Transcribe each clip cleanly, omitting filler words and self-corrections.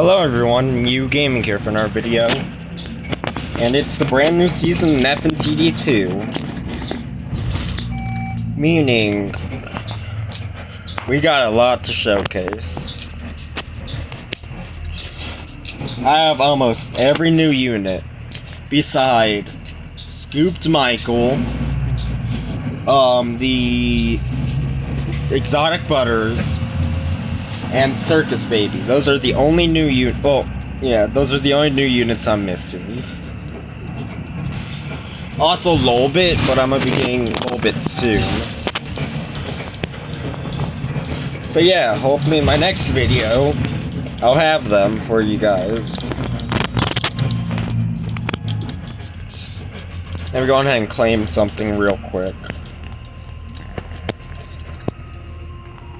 Hello everyone, Mew Gaming here for another video, and it's the brand new season in fntd 2, meaning we got a lot to showcase. I have almost every new unit, beside Scooped Michael, the Exotic Butters, and Circus Baby. Those are the only new those are the only new units I'm missing. Also Lolbit, but I'm gonna be getting Lolbit soon. But yeah, hopefully in my next video, I'll have them for you guys. Let me go ahead and claim something real quick.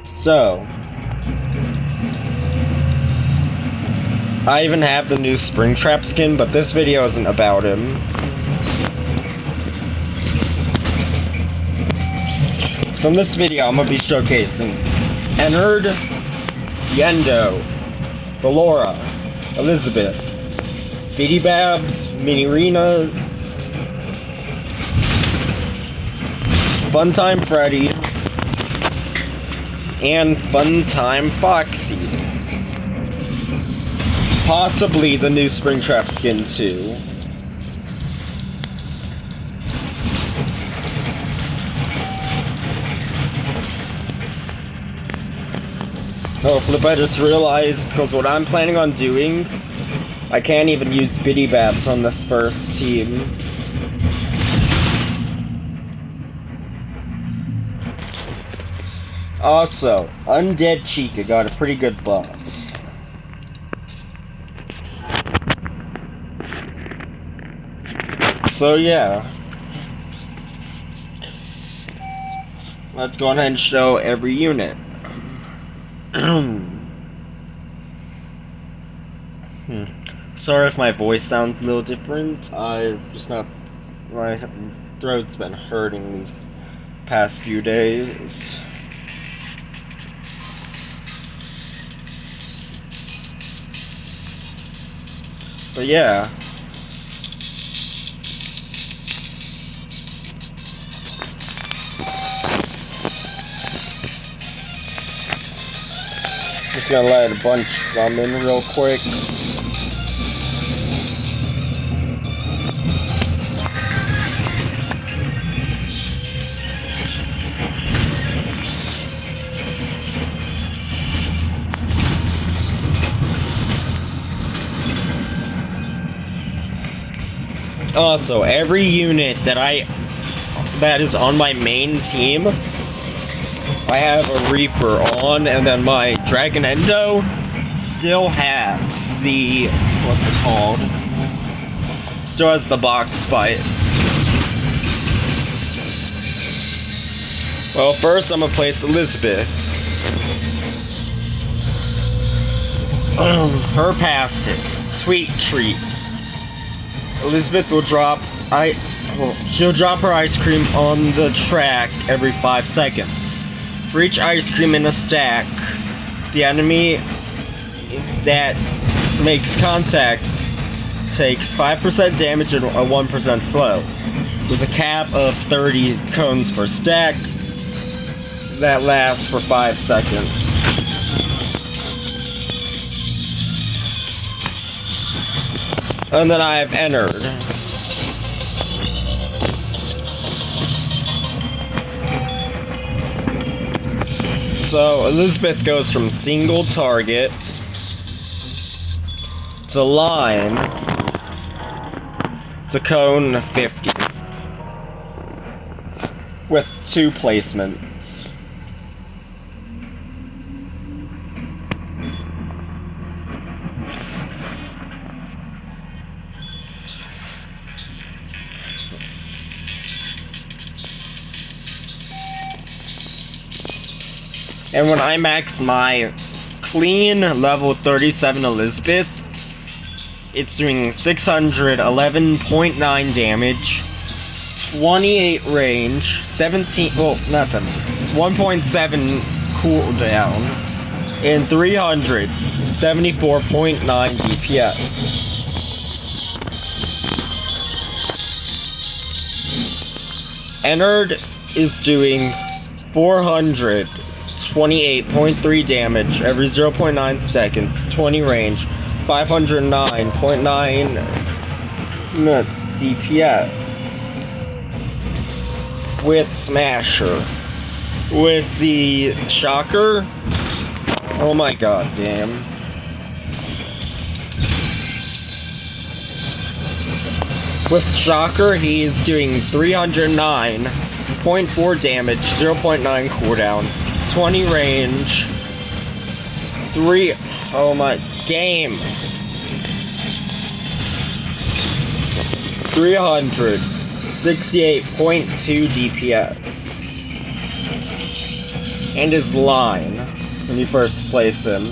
So, I even have the new Springtrap skin, but this video isn't about him. So in this video, I'm gonna be showcasing Ennard, Yendo, Ballora, Elizabeth, Biddy Babs, Minirenas, Funtime Freddy, and Funtime Foxy. Possibly the new Springtrap skin too. Oh, flip, I just realized, because what I'm planning on doing, I can't even use Biddy Babs on this first team. Also, Undead Chica got a pretty good buff. So yeah, let's go ahead and show every unit. Sorry if my voice sounds a little different. My throat's been hurting these past few days. But yeah. Just gonna let a bunch summon real quick. Also, every unit that is on my main team, I have a Reaper on, and then my Dragon Endo still has the, what's it called? Still has the box bite. Well, first I'm gonna place Elizabeth. Her passive, Sweet Treat. Elizabeth will she'll drop her ice cream on the track every 5 seconds. For each ice cream in a stack, the enemy that makes contact takes 5% damage and a 1% slow, with a cap of 30 cones per stack that lasts for 5 seconds. And then I have Ennard. So Elizabeth goes from single target to line to cone 50 with 2 placements. And when I max my clean level 37 Elizabeth, it's doing 611.9 damage, 28 range, 17, well, not 17, 1.7 cooldown, in 374.9 DPS. Ennard is doing 428.3 damage every 0.9 seconds, 20 range, 509.9 DPS. With Smasher. With the Shocker, oh my god, damn. With Shocker, he is doing 309.4 damage, 0.9 cooldown, 20 range, 368.2 DPS. And his line, when you first place him.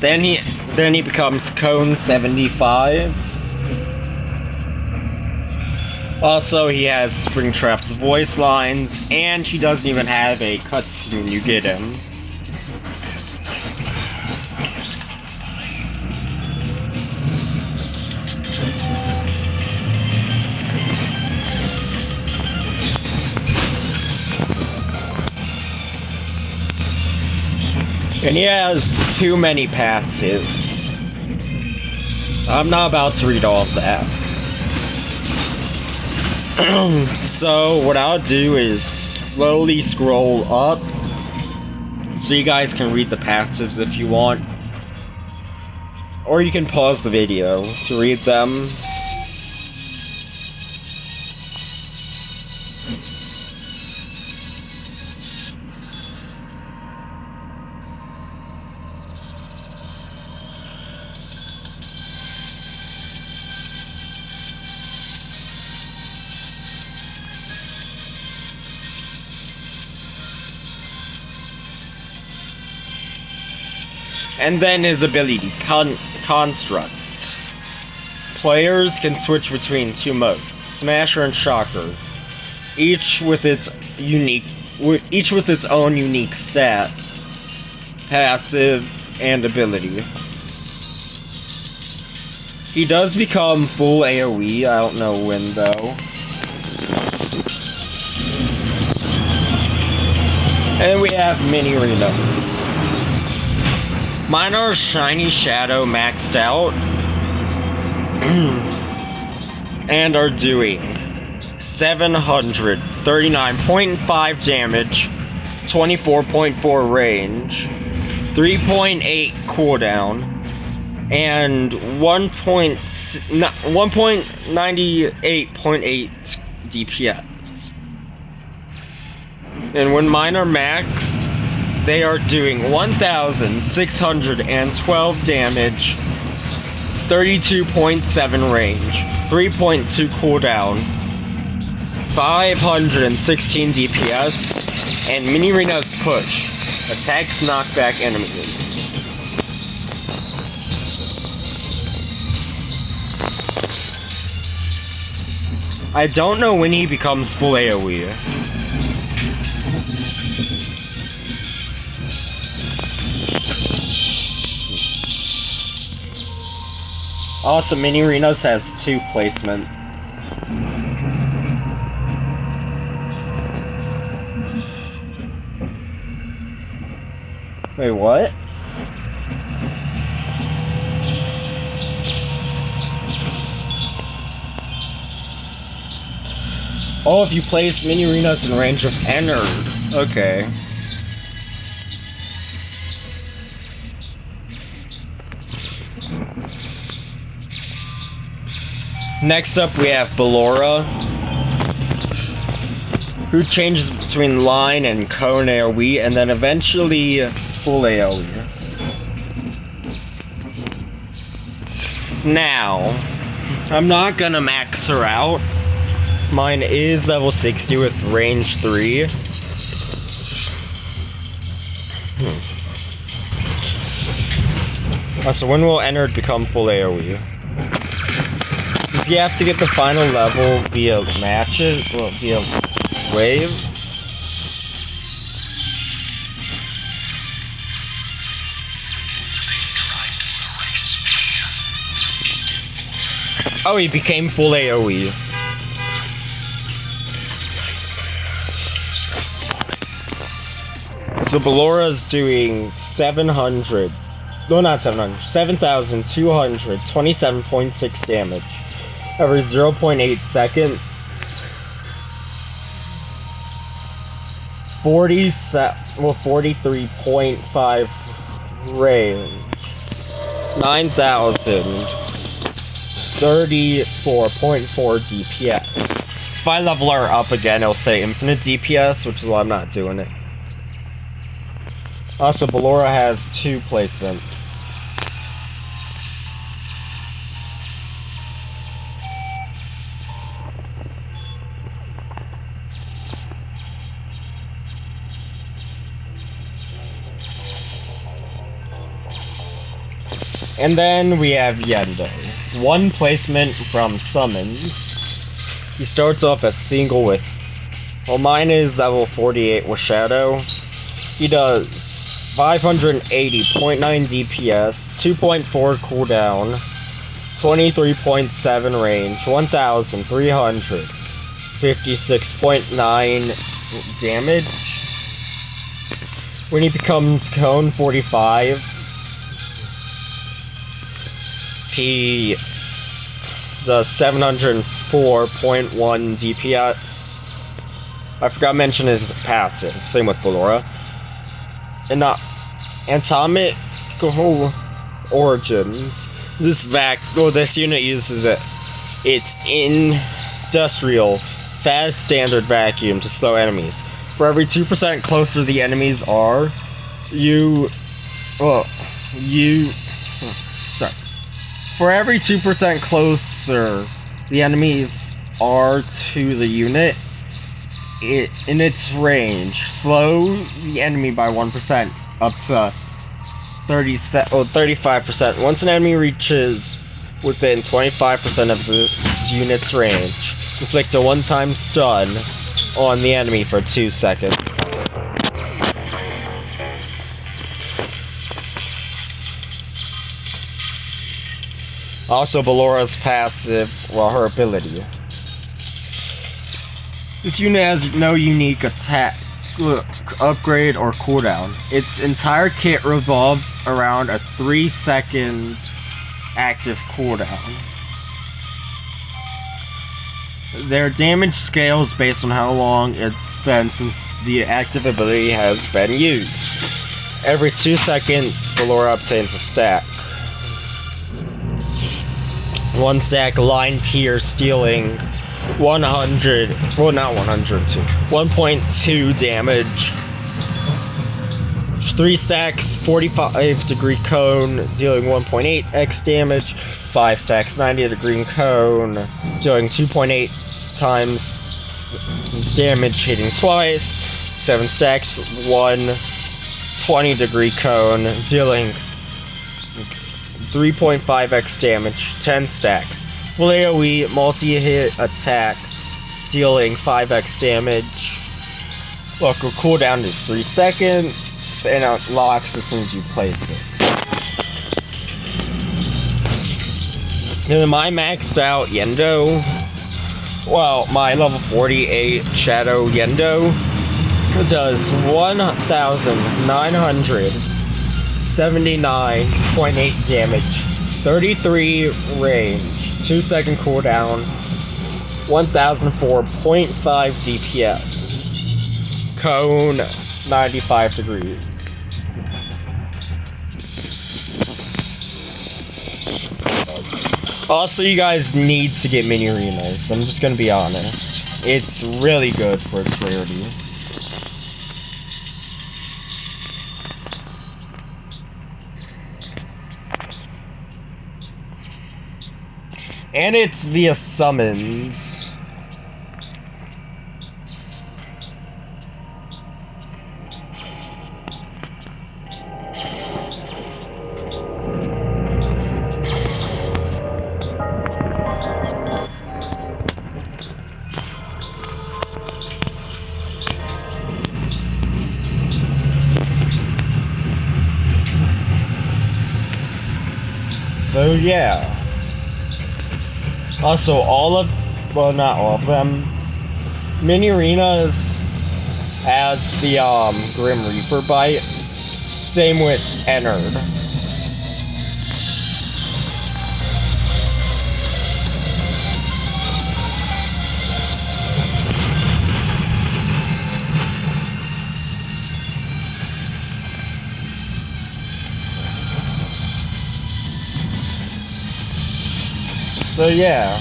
Then he becomes Cone 75. Also, he has Springtrap's voice lines, and he doesn't even have a cutscene when you get him. And he has too many passives. I'm not about to read all of that. So what I'll do is slowly scroll up so you guys can read the passives if you want. Or you can pause the video to read them. And then his ability, Construct. Players can switch between two modes, Smasher and Shocker, each with its own unique stats, passive, and ability. He does become full AoE, I don't know when though. And we have mini Renos. Mine are Shiny Shadow maxed out and are doing 739.5 damage, 24.4 range, 3.8 cooldown, and 1.98.8 DPS. And when mine are maxed, they are doing 1,612 damage, 32.7 range, 3.2 cooldown, 516 DPS, and Mini Renos Push attacks knockback enemies. I don't know when he becomes full AoE. Also, Mini Renos has 2 placements. Wait, what? Oh, if you place Mini Renos in range of Ennard. Okay. Next up, we have Ballora, who changes between line and cone AoE, and then eventually full AoE. Now, I'm not gonna max her out, Mine is level 60 with range 3. So when will Ennard become full AoE? Does he have to get the final level via matches? Well, via waves? Oh, he became full AoE. So Ballora's doing 700. No, not 700. 7,227.6 damage every 0.8 seconds. It's 43.5 range. 9,034.4 DPS. If I level her up again, it'll say infinite DPS, which is why I'm not doing it. Also, Ballora has 2 placements. And then we have Yendo. 1 placement from Summons. He starts off as single with... Well, mine is level 48 with Shadow. He does 580.9 DPS, 2.4 cooldown, 23.7 range, 1,356.9 damage. When he becomes Cone 45, he does 704.1 DPS. I forgot to mention his passive, same with Ballora. And Atomical Origins. This unit uses it. It's industrial, fast standard vacuum to slow enemies. For every 2% closer the enemies are, For every 2% closer the enemies are to the unit, in its range, slow the enemy by 1% up to 35%. Once an enemy reaches within 25% of the unit's range, inflict a one-time stun on the enemy for 2 seconds. Also, Ballora's passive, her ability. This unit has no unique attack, upgrade, or cooldown. Its entire kit revolves around a 3-second active cooldown. Their damage scales based on how long it's been since the active ability has been used. Every 2 seconds, Ballora obtains a stack. 1 stack Line Pierce, dealing 1.2 damage. 3 stacks 45 degree cone, dealing 1.8x damage. 5 stacks 90 degree cone, dealing 2.8 times damage, hitting twice. 7 stacks 120 degree cone, dealing 3.5x damage. 10 stacks full AoE multi-hit attack, dealing 5x damage. Local cooldown is 3 seconds, and it locks as soon as you place it. And my maxed out Yendo, well, my level 48 Shadow Yendo does 1,979.8 damage, 33 range, 2-second cooldown, 1,004.5 DPS, cone 95 degrees. Also, you guys need to get mini arenas. I'm just gonna be honest. It's really good for its rarity. And it's via summons. So yeah. Also, well, not all of them. Mini Arenas has the Grim Reaper bite. Same with Ennard. So yeah.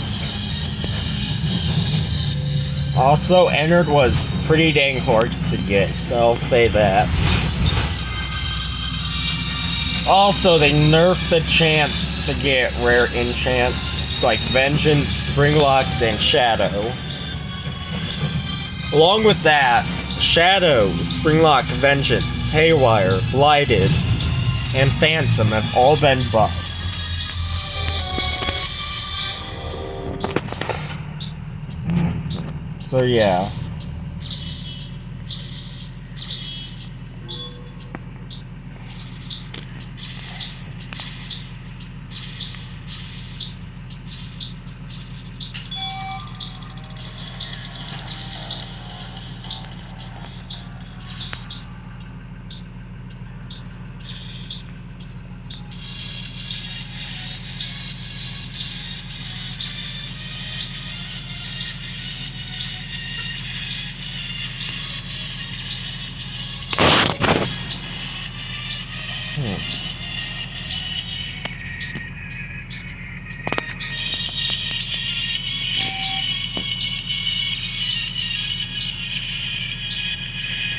Also, Ennard was pretty dang hard to get, so I'll say that. Also, they nerfed the chance to get rare enchants like Vengeance, Springlocked, and Shadow. Along with that, Shadow, Springlocked, Vengeance, Haywire, Blighted, and Phantom have all been buffed. So yeah.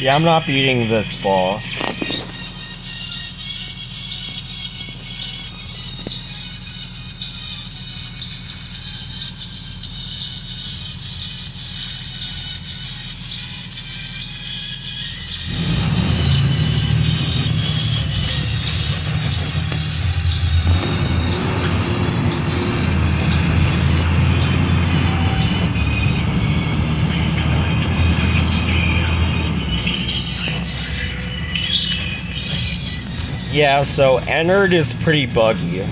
Yeah, I'm not beating this boss. Yeah, so Ennard is pretty buggy.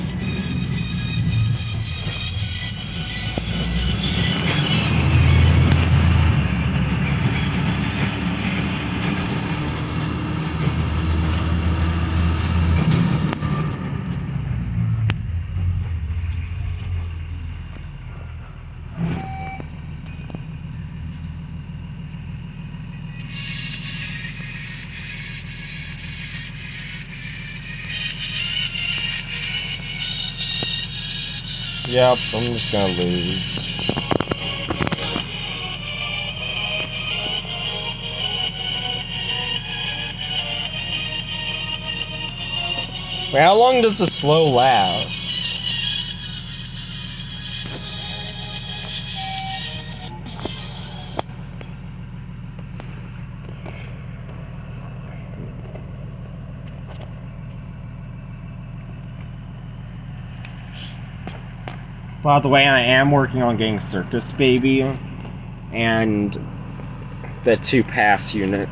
Yep, I'm just gonna lose. Wait, how long does the slow last? By the way, I am working on getting Circus Baby and the 2 pass units.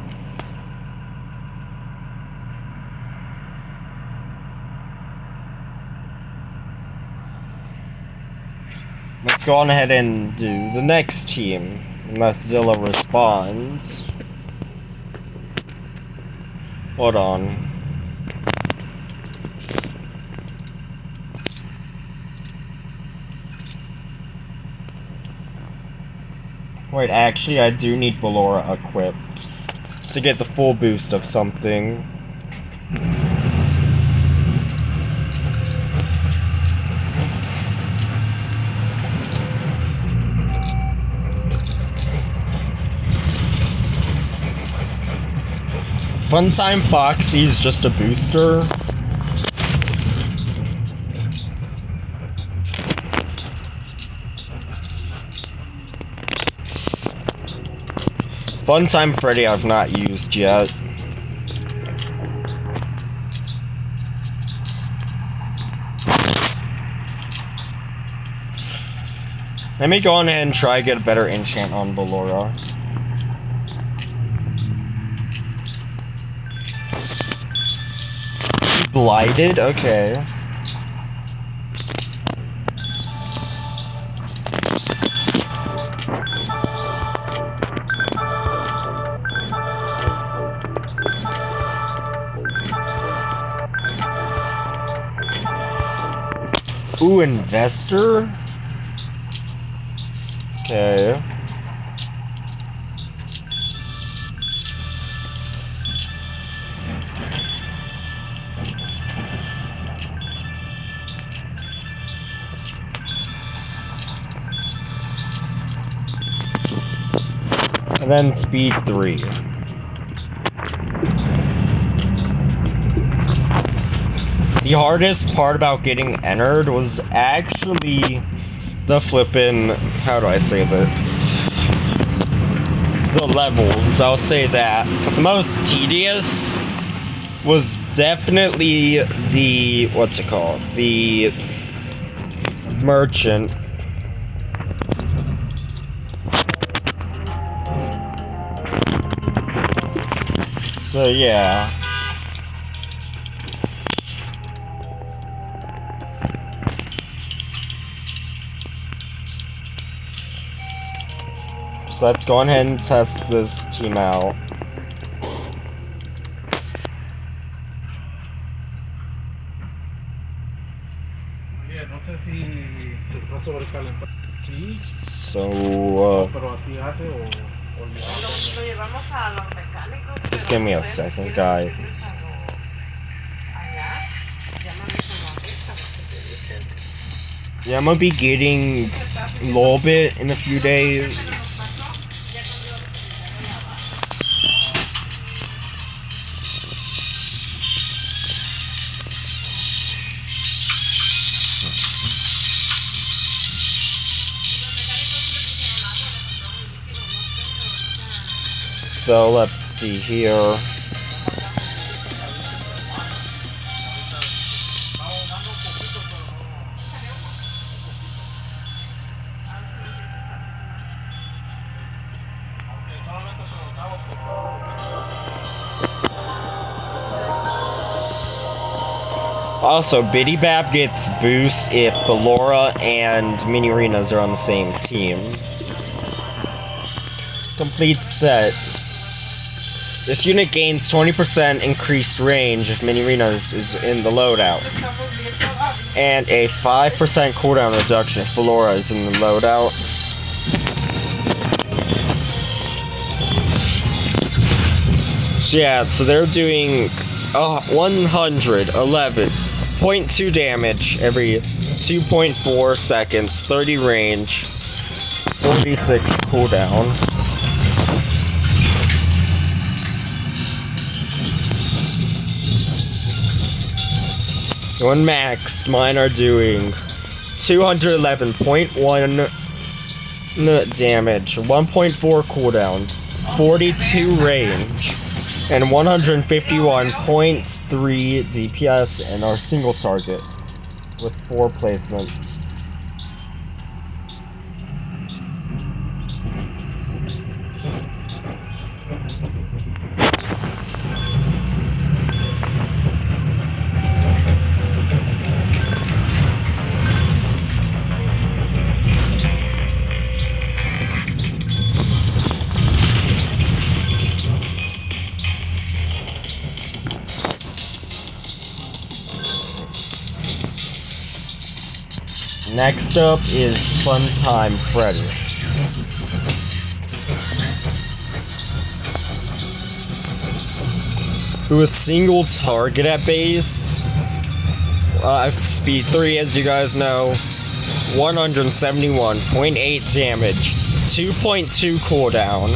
Let's go on ahead and do the next team, unless Zilla responds. Hold on. Wait, actually, I do need Ballora equipped to get the full boost of something. Funtime Foxy's just a booster. Funtime Freddy I've not used yet. Let me go on ahead and try to get a better enchant on Ballora. Blighted? Okay. Ooh, investor? Okay. And then speed 3. The hardest part about getting entered was actually the flippin', how do I say this? The levels, I'll say that. But the most tedious was definitely the, what's it called? The merchant. So yeah. So let's go ahead and test this team out. So, just give me a second, guys. Yeah, I'm gonna be getting a little bit in a few days. So let's see here. Also, Biddy Bab gets boost if Ballora and Mini Arenas are on the same team. Complete set. This unit gains 20% increased range if Mini Arenas is in the loadout. And a 5% cooldown reduction if Ballora is in the loadout. So yeah, so they're doing 111.2 damage every 2.4 seconds, 30 range, 46 cooldown. When maxed, mine are doing 211.1 damage, 1.4 cooldown, 42 range, and 151.3 DPS, and our single target with 4 placements. Next up is Funtime Freddy. Who is single target at base. Speed 3, as you guys know. 171.8 damage. 2.2 cooldown.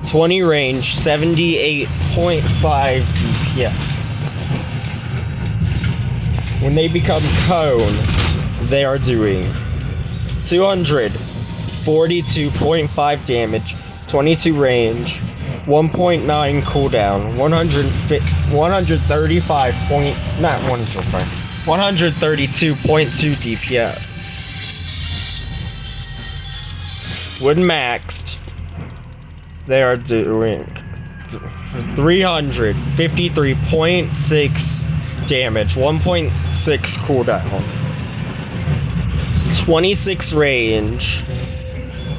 20 range. 78.5 DPS. When they become cone, they are doing 242.5 damage, 22 range, 1.9 cooldown, 132.2 DPS. When maxed, they are doing 353.6 damage, 1.6 cooldown, 26 range,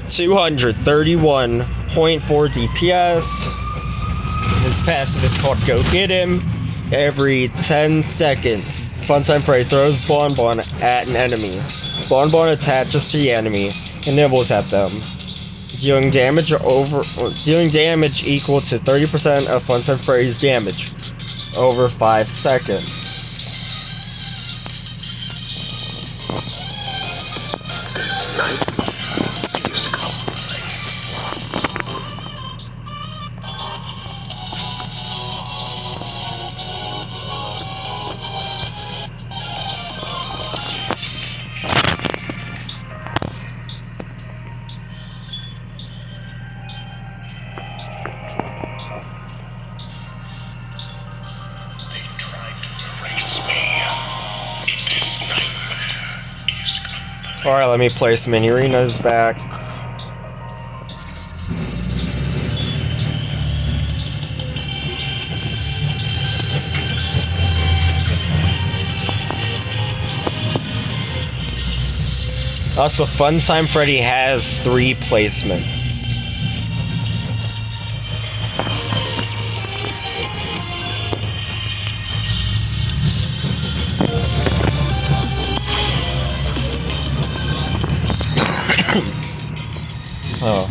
231.4 DPS. His passive is called Go Get Him. Every 10 seconds, Funtime Freddy throws Bonbon at an enemy. Bonbon attaches to the enemy and nibbles at them, dealing damage equal to 30% of Funtime Freddy's damage over 5 seconds. This night is complete. They tried to erase me. This nightmare is complete. Alright, let me place mini arenas back. Also, Funtime Freddy has 3 placements. Oh.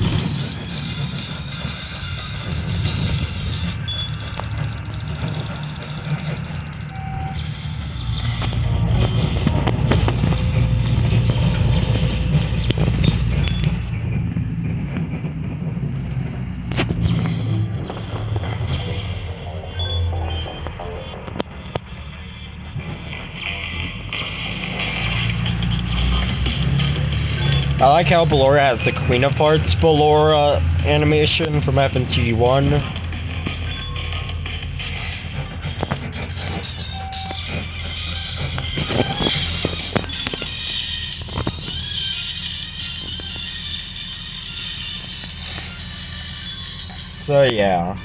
I like how Ballora has the Queen of Hearts Ballora animation from fntd 1. So yeah.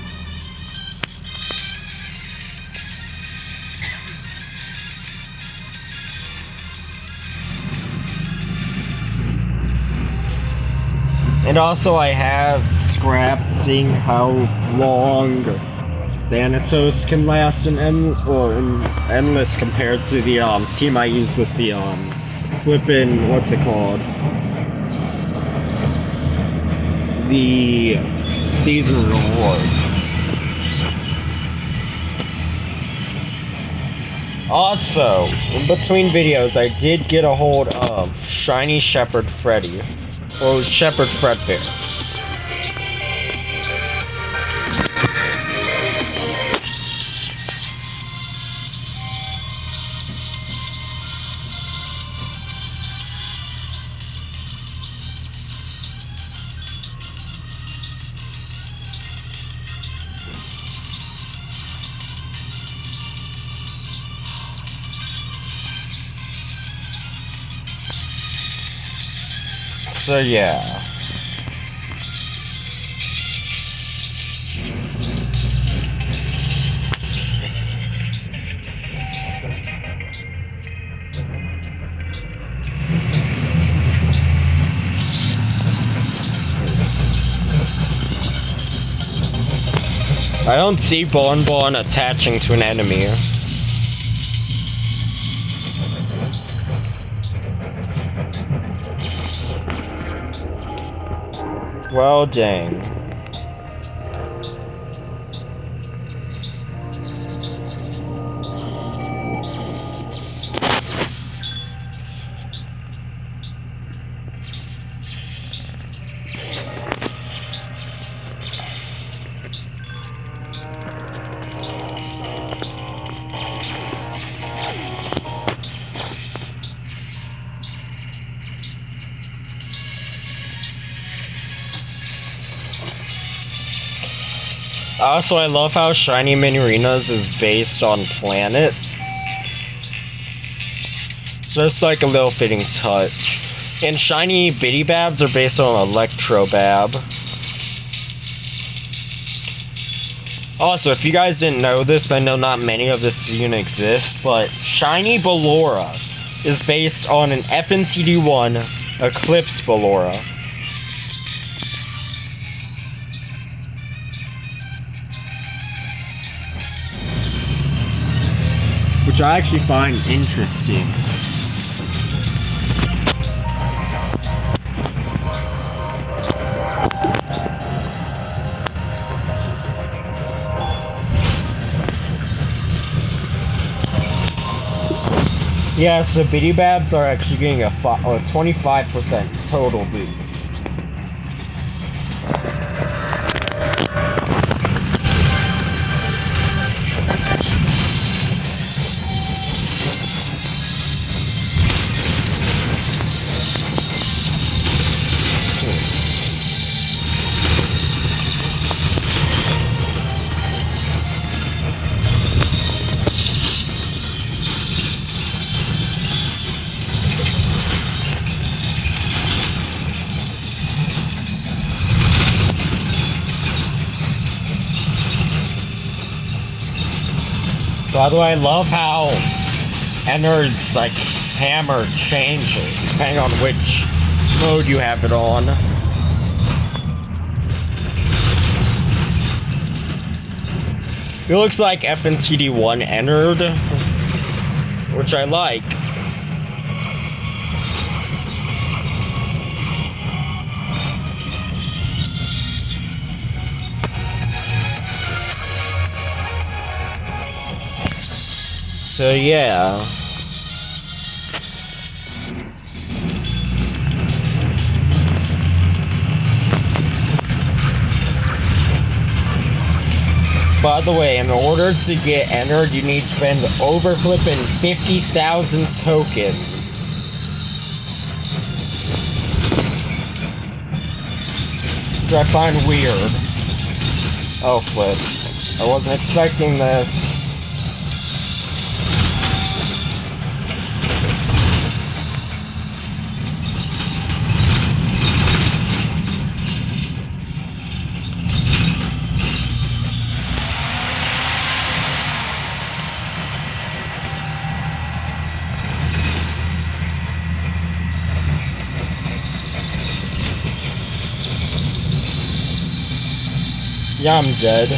And also I have scrapped seeing how long Thanatos can last in Endless compared to the team I use with the flippin' what's it called? The season rewards. Also, in between videos I did get a hold of Shiny Shepherd Freddy. Or Shepherd Fredbear. So yeah. I don't see Bonbon attaching to an enemy. Well, dang. Also, I love how Shiny Mini Arenas is based on planets. Just like a little fitting touch. And Shiny Bitty Babs are based on Electro Bab. Also, if you guys didn't know this, I know not many of this even exist, but Shiny Ballora is based on an fntd 1 Eclipse Ballora. Which I actually find interesting. Yeah, so Biddy Babs are actually getting a 25% total boost. By the way, I love how Ennard's like hammer changes depending on which mode you have it on. It looks like FNTD 1 Ennard, which I like. So yeah. By the way, in order to get entered, you need to spend over flipping 50,000 tokens. Which I find weird. Oh, flip. I wasn't expecting this. Yeah, I'm dead.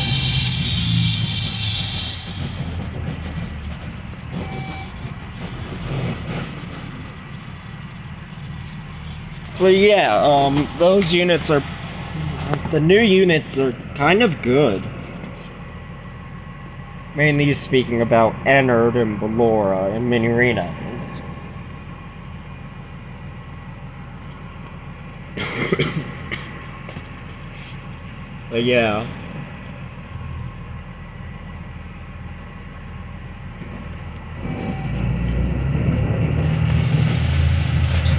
But yeah, those units are... The new units are kind of good. Mainly speaking about Ennard and Ballora and mini arenas. But yeah.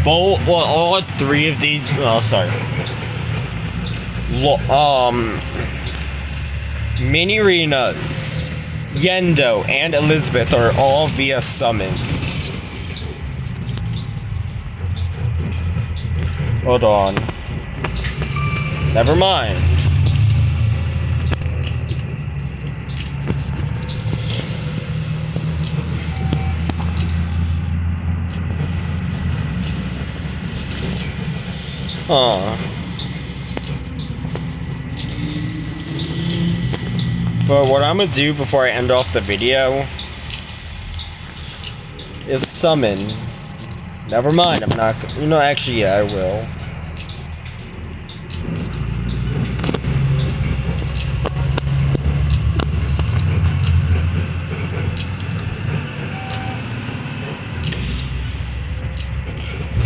All three of these. Oh, sorry. Mini arenas, Yendo, and Elizabeth are all via summons. Hold on. Never mind. But what I'm gonna do before I end off the video is summon. Never mind, I'm not. You know, actually, yeah, I will.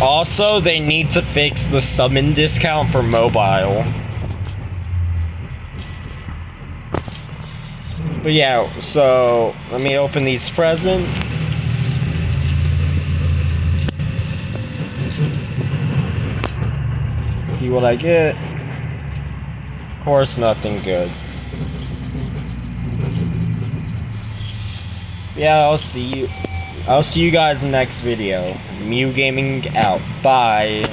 Also, they need to fix the summon discount for mobile. But yeah, so let me open these presents. See what I get. Of course, nothing good. Yeah, I'll see you guys in the next video. Mew Gaming out. Bye.